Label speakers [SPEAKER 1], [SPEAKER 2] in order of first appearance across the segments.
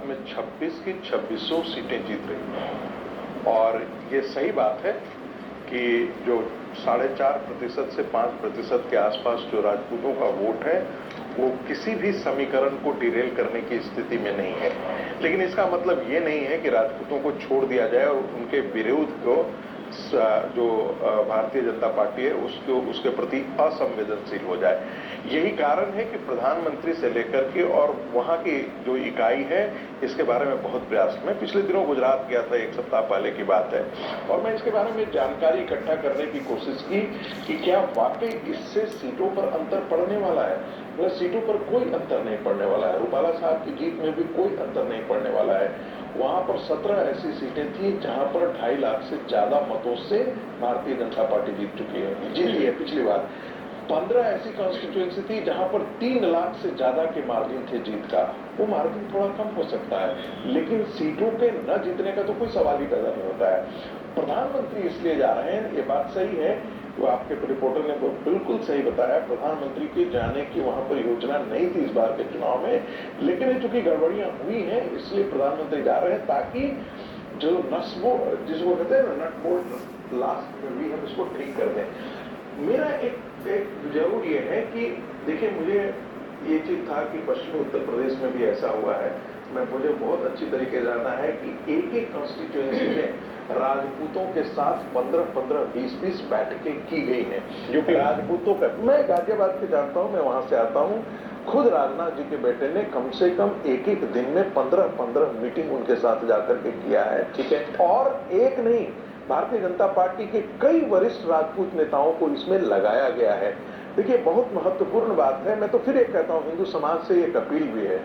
[SPEAKER 1] में 26 की 2600 सीटें जीत रही और ये सही बात है कि जो 4.5% से 5% के आसपास जो राजपूतों का वोट है वो किसी भी समीकरण को डिरेल करने की स्थिति में नहीं है। लेकिन इसका मतलब ये नहीं है कि राजपूतों को छोड़ दिया जाए और उनके विरोध को जो भारतीय जनता पार्टी है उसके प्रति असंवेदनशील हो जाए। यही कारण है कि प्रधानमंत्री से लेकर के और वहां की जो इकाई है इसके बारे में बहुत प्रयास। मैं पिछले दिनों गुजरात गया था, 1 सप्ताह पहले की बात है, और मैं इसके बारे में जानकारी इकट्ठा करने की कोशिश की कि क्या वाकई इससे सीटों पर अंतर पड़ने वाला है। मतलब सीटों पर कोई अंतर नहीं पड़ने वाला है। रूपाला साहब की जीत में भी कोई अंतर नहीं पड़ने वाला है। वहां पर 17 ऐसी सीटें थी जहां पर 2.5 लाख से ज्यादा मतों से भारतीय जनता पार्टी जीत चुकी है, जीती है पिछली बार। 15 ऐसी कॉन्स्टिट्यूएंसी थी जहां पर 3 लाख से ज्यादा के मार्जिन थे जीत का। वो मार्जिन थोड़ा कम हो सकता है, लेकिन सीटों पे न जीतने का तो कोई सवाल ही पैदा नहीं होता है। प्रधानमंत्री इसलिए जा रहे हैं, ये बात सही है, वो आपके रिपोर्टर ने बिल्कुल सही बताया। प्रधानमंत्री के जाने की वहां पर योजना नहीं थी इस बार के चुनाव में, लेकिन चूंकि गड़बड़ियां हुई हैं इसलिए प्रधानमंत्री जा रहे हैं ताकि जो जिसको कहते हैं ना नट बोल्ट लास्ट में भी हम इसको ठीक कर दें। मेरा एक जरूर ये है कि देखिए, मुझे ये चीज था कि पश्चिमी उत्तर प्रदेश में भी ऐसा हुआ है। मुझे बहुत अच्छी तरीके जाना है कि एक कॉन्स्टिट्यूएंसी में राजपूतों के साथ 15-15, 20-20 बैठकें की गई हैं, जो कि राजपूतों का। मैं गाजियाबाद के जानता हूं, मैं वहां से आता हूं। खुद राजनाथ जी के बेटे ने कम से कम एक दिन में 15-15 मीटिंग उनके साथ जाकर के किया है। ठीक है, और एक नहीं, भारतीय जनता पार्टी के कई वरिष्ठ राजपूत नेताओं को इसमें लगाया गया है। देखिए, बहुत महत्वपूर्ण बात है। मैं तो फिर एक कहता हूं, हिंदू समाज से एक अपील भी है,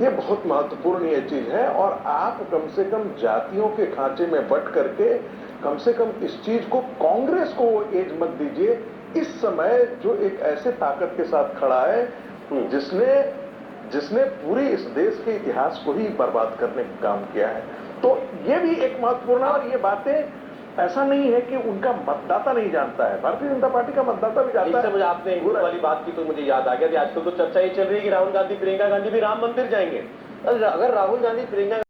[SPEAKER 1] ये बहुत महत्वपूर्ण ये चीज है। और आप कम से कम जातियों के खांचे में बट करके कम से कम इस चीज को, कांग्रेस को एज मत दीजिए। इस समय जो एक ऐसे ताकत के साथ खड़ा है जिसने पूरे इस देश के इतिहास को ही बर्बाद करने का काम किया है, तो ये भी एक महत्वपूर्ण। और ये बातें ऐसा नहीं है कि उनका मतदाता नहीं जानता है, भारतीय जनता पार्टी का मतदाता भी जानता है।
[SPEAKER 2] मुझे आपने हिंदू वाली बात की तो मुझे याद आ गया कि आजकल तो चर्चा ये चल रही है कि राहुल गांधी, प्रियंका गांधी भी राम मंदिर जाएंगे। अगर राहुल गांधी, प्रियंका